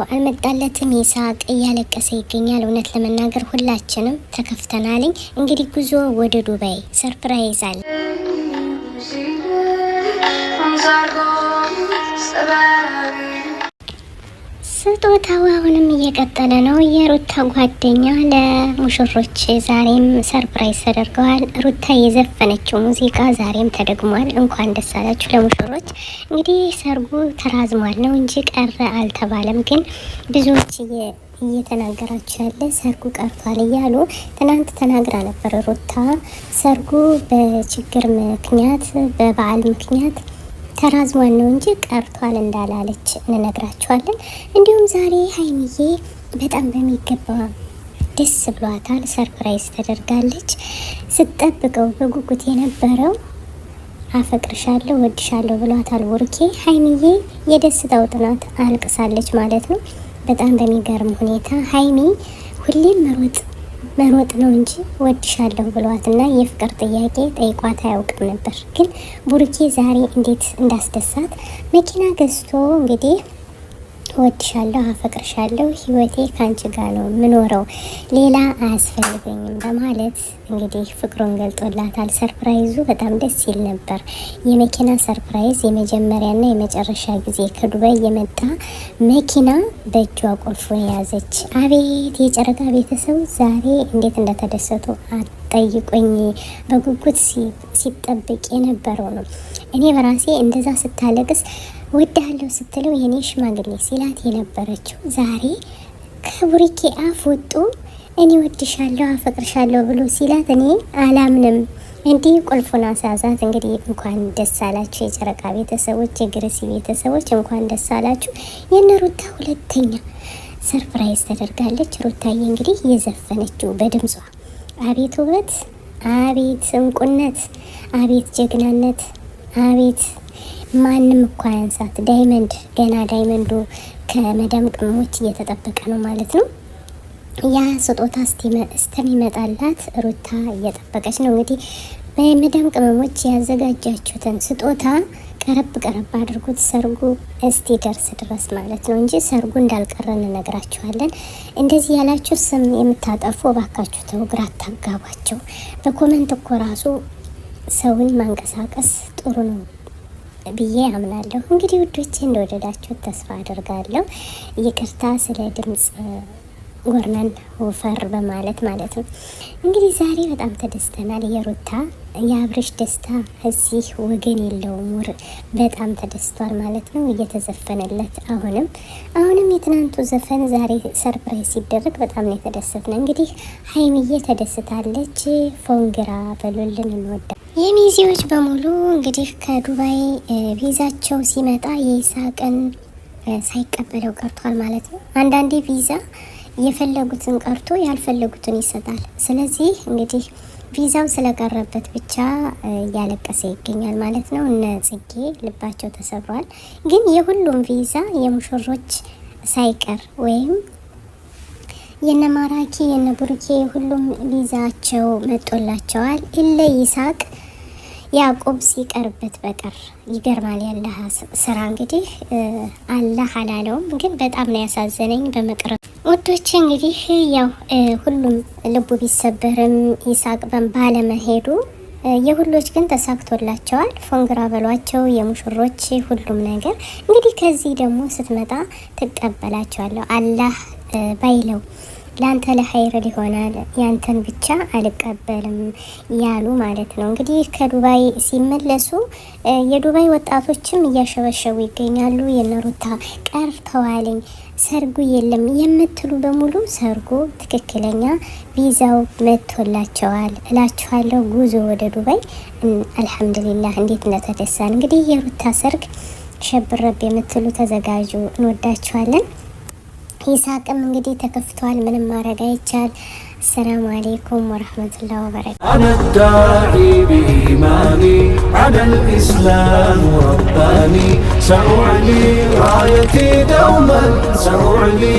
አልመጣለትም። ይሳቅ እያለቀሰ ይገኛል። እውነት ለመናገር ሁላችንም ተከፍተናልኝ። እንግዲህ ጉዞ ወደ ዱባይ ሰርፕራይዝ አለ። ስጦታው አሁንም እየቀጠለ ነው። የሩታ ጓደኛ ለሙሽሮች ዛሬም ሰርፕራይዝ ተደርገዋል። ሩታ የዘፈነችው ሙዚቃ ዛሬም ተደግሟል። እንኳን ደስ አላችሁ ለሙሽሮች። እንግዲህ ሰርጉ ተራዝሟል ነው እንጂ ቀረ አልተባለም። ግን ብዙዎች እየተናገራችሁ ያለ ሰርጉ ቀርቷል እያሉ ትናንት ተናግራ ነበር ሩታ። ሰርጉ በችግር ምክንያት በበዓል ምክንያት ተራዝሟል ነው እንጂ ቀርቷል እንዳላለች እንነግራችኋለን። እንዲሁም ዛሬ ሀይሚዬ በጣም በሚገባ ደስ ብሏታል። ሰርፕራይዝ ተደርጋለች። ስትጠብቀው በጉጉት የነበረው አፈቅርሻለሁ ወድሻለሁ ብሏታል ቡርኬ። ሀይሚዬ የደስታው ጥናት አልቅሳለች ማለት ነው። በጣም በሚገርም ሁኔታ ሀይሚ ሁሌም መሮጥ ነው እንጂ ወድሻለሁ ብሏትና የፍቅር ጥያቄ ጠይቋት አያውቅም ነበር። ግን ቡርኬ ዛሬ እንዴት እንዳስደሳት መኪና ገዝቶ እንግዲህ ወድሻለሁ አፈቅርሻለሁ ህይወቴ ካንቺ ጋር ነው ምኖረው ሌላ አያስፈልገኝም በማለት እንግዲህ ፍቅሩን ገልጦላታል። ሰርፕራይዙ በጣም ደስ ይል ነበር። የመኪና ሰርፕራይዝ የመጀመሪያና የመጨረሻ ጊዜ ከዱባይ የመጣ መኪና በእጇ ቁልፉን የያዘች። አቤት የጨረቃ ቤተሰቡ ዛሬ እንዴት እንደተደሰቱ አጠይቆኝ። በጉጉት ሲጠብቅ የነበረው ነው። እኔ በራሴ እንደዛ ስታለቅስ ወዳለው ስትለው የኔ ሽማግሌ ሲላት የነበረችው ዛሬ ከቡርኬ አፍ ወጡ እኔ ወድሻለሁ አፈቅርሻለሁ ብሎ ሲላት እኔ አላምንም። እንዲህ ቁልፉን አሳዛት። እንግዲህ እንኳን ደስ አላችሁ የጨረቃ ቤተሰቦች፣ የግሬሲ ቤተሰቦች እንኳን ደስ አላችሁ። የነ ሩታ ሁለተኛ ሰርፕራይዝ ተደርጋለች። ሩታዬ እንግዲህ የዘፈነችው በድምጿ አቤት ውበት፣ አቤት እንቁነት፣ አቤት ጀግናነት፣ አቤት ማንም እኮ ያንሳት። ዳይመንድ ገና ዳይመንዱ ከመዳም ቅመሞች እየተጠበቀ ነው ማለት ነው። ያ ስጦታ እስከሚመጣላት ሩታ እየጠበቀች ነው። እንግዲህ በመዳም ቅመሞች ያዘጋጃችሁትን ስጦታ ቀረብ አድርጉት ሰርጉ እስቲ ደርስ ድረስ ማለት ነው እንጂ ሰርጉ እንዳልቀረ እንነግራችኋለን። እንደዚህ ያላችሁ ስም የምታጠፉ እባካችሁ ተው፣ ግራ አታጋቧቸው። በኮመንት እኮ ራሱ ሰውን ማንቀሳቀስ ጥሩ ነው ብዬ አምናለሁ። እንግዲህ ውዶቼ እንደወደዳችሁ ተስፋ አደርጋለሁ። ይቅርታ ስለ ድምጽ ጎርነን ወፈር በማለት ማለት ነው። እንግዲህ ዛሬ በጣም ተደስተናል። የሩታ የአብርሽ ደስታ እዚህ ወገን የለውም። በጣም ተደስቷል ማለት ነው። እየተዘፈነለት አሁንም የትናንቱ ዘፈን ዛሬ ሰርፕራይዝ ሲደረግ በጣም ነው የተደሰትነው። እንግዲህ ሀይሚዬ ተደስታለች። ፎንግራ በሉልን እንወዳ የሚዜዎች በሙሉ እንግዲህ ከዱባይ ቪዛቸው ሲመጣ የይሳቅን ሳይቀበለው ቀርቷል ማለት ነው። አንዳንዴ ቪዛ የፈለጉትን ቀርቶ ያልፈለጉትን ይሰጣል። ስለዚህ እንግዲህ ቪዛው ስለቀረበት ብቻ እያለቀሰ ይገኛል ማለት ነው። እነ ጽጌ ልባቸው ተሰብሯል። ግን የሁሉም ቪዛ የሙሽሮች ሳይቀር ወይም የነ ማራኪ የነ ቡርኬ ሁሉም ቪዛቸው መጦላቸዋል። እለ ይሳቅ ያዕቆብ ሲቀርበት በቀር ይገርማል። ያለ ስራ እንግዲህ አላህ አላለውም። ግን በጣም ነው ያሳዘነኝ በመቅረብ ወዶች። እንግዲህ ያው ሁሉም ልቡ ቢሰበርም ይሳቅ ባለመሄዱ የሁሎች ግን ተሳክቶላቸዋል። ፎንግራ በሏቸው የሙሽሮች ሁሉም ነገር። እንግዲህ ከዚህ ደግሞ ስትመጣ ትቀበላቸዋለሁ አላህ ባይለው ለአንተ ለሀይር ሊሆናል ያንተን ብቻ አልቀበልም ያሉ ማለት ነው። እንግዲህ ከዱባይ ሲመለሱ የዱባይ ወጣቶችም እያሸበሸቡ ይገኛሉ። የነሩታ ቀርተዋልኝ ሰርጉ የለም የምትሉ በሙሉ ሰርጉ ትክክለኛ ቪዛው መጥቶላቸዋል እላችኋለሁ። ጉዞ ወደ ዱባይ አልሐምዱሊላህ እንዴት እንደተደሳን። እንግዲህ የሩታ ሰርግ ሸብረብ የምትሉ ተዘጋጁ፣ እንወዳችኋለን። ይሳቅም እንግዲህ ተከፍቷል። ምንም ማድረግ አይቻል። السلام عليكم ورحمة الله وبركاته. أنا الداعي بإيماني على الإسلام رباني، سأعلي رايتي دوما، سأعلي